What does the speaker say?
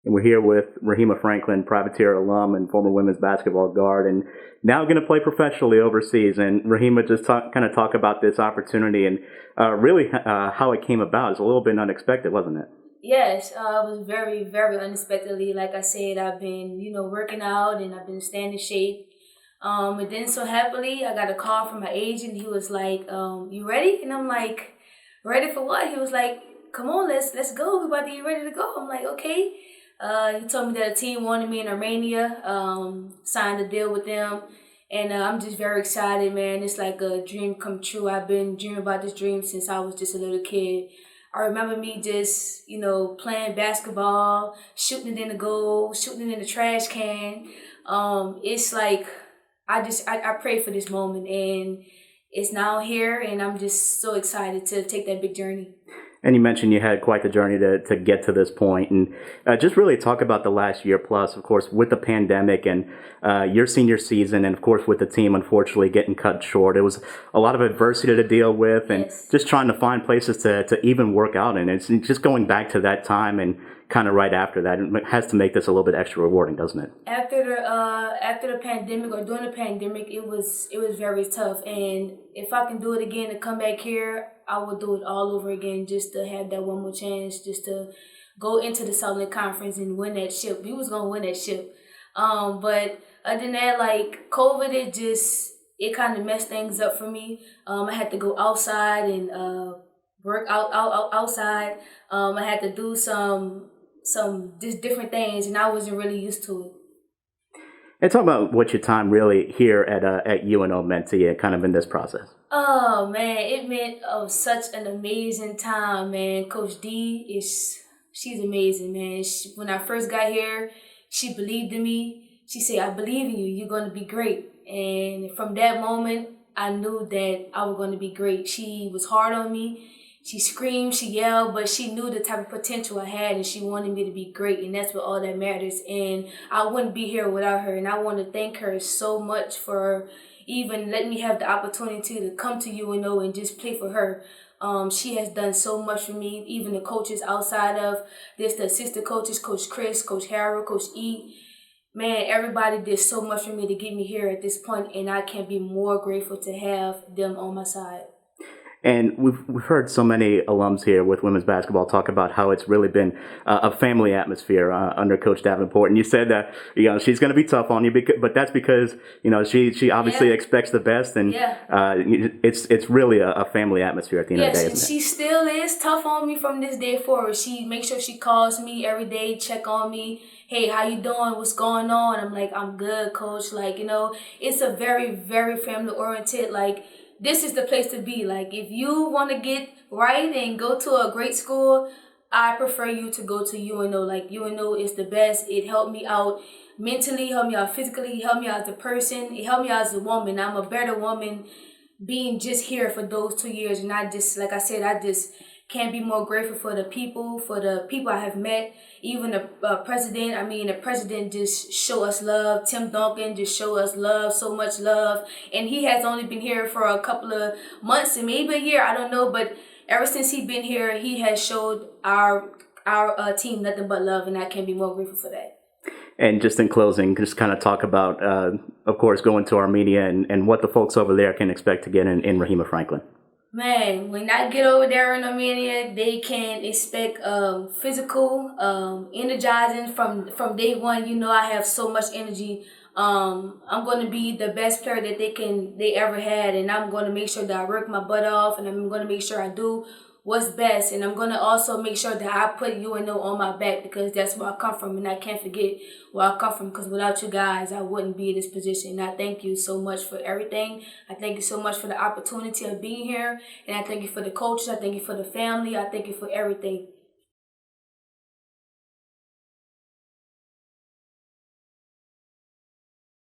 And we're here with Rehema Franklin, privateer alum and former women's basketball guard, and now going to play professionally overseas. And Rehema, just kind of talk about this opportunity and really how it came about. It's a little bit unexpected, wasn't it? Yes, it was very, very unexpectedly. Like I said, I've been, working out and I've been staying in shape. And then so happily, I got a call from my agent. He was like, "You ready?" And I'm like, "Ready for what?" He was like, "Come on, let's go. We're about to get ready to go." I'm like, "Okay." He told me that a team wanted me in Armenia. Signed a deal with them, and I'm just very excited, man. It's like a dream come true. I've been dreaming about this dream since I was just a little kid. I remember me just, playing basketball, shooting it in the goal, shooting it in the trash can. It's like I pray for this moment, and it's now here, and I'm just so excited to take that big journey. And you mentioned you had quite the journey to get to this point, and just really talk about the last year plus, of course, with the pandemic and your senior season, and of course with the team unfortunately getting cut short. It was a lot of adversity to deal with, and Yes. just trying to find places to even work out in. It's just going back to that time and kind of right after that, it has to make this a little bit extra rewarding, doesn't it? After the pandemic or during the pandemic, it was very tough. And if I can do it again to come back here, I would do it all over again just to have that one more chance, just to go into the Southern Conference and win that ship. We was gonna win that ship. But other than that, like COVID, it kind of messed things up for me. I had to go outside and work outside. I had to do some just different things, and I wasn't really used to it. And talk about what your time really here at UNO meant to you, kind of in this process. Oh man, it meant such an amazing time, man. Coach D she's amazing, man. When I first got here, she believed in me. She said, "I believe in you. You're gonna be great." And from that moment, I knew that I was gonna be great. She was hard on me. She screamed, she yelled, but she knew the type of potential I had, and she wanted me to be great, and that's what all that matters. And I wouldn't be here without her, and I want to thank her so much for even letting me have the opportunity to come to UNO and just play for her. She has done so much for me, even the coaches outside of this, the assistant coaches, Coach Chris, Coach Harold, Coach E. Man, everybody did so much for me to get me here at this point, and I can't be more grateful to have them on my side. And we've heard so many alums here with women's basketball talk about how it's really been a family atmosphere under Coach Davenport. And you said that she's going to be tough on you, but that's because she obviously expects the best, and it's really a family atmosphere at the end of the day. Yes, she still is tough on me from this day forward. She makes sure she calls me every day, check on me. Hey, how you doing? What's going on? I'm like, I'm good, Coach. Like, it's a very, very family oriented. Like, this is the place to be. Like, if you want to get right and go to a great school, I prefer you to go to UNO. Like, UNO is the best. It helped me out mentally, helped me out physically, helped me out as a person, it helped me out as a woman. I'm a better woman being just here for those 2 years. And I just, like I said, I just can't be more grateful for the people I have met. Even the president just show us love. Tim Duncan just show us love, so much love. And he has only been here for a couple of months and maybe a year, I don't know. But ever since he's been here, he has showed our team nothing but love, and I can't be more grateful for that. And just in closing, just kind of talk about, of course, going to Armenia and what the folks over there can expect to get in Rehema Franklin. Man, when I get over there in Armenia, they can expect physical, energizing from day one. I have so much energy. I'm going to be the best player that they ever had, and I'm going to make sure that I work my butt off, and I'm going to make sure I do what's best, and I'm going to also make sure that I put UNO on my back, because that's where I come from, and I can't forget where I come from, because without you guys, I wouldn't be in this position. And I thank you so much for everything. I thank you so much for the opportunity of being here, and I thank you for the coaches. I thank you for the family. I thank you for everything.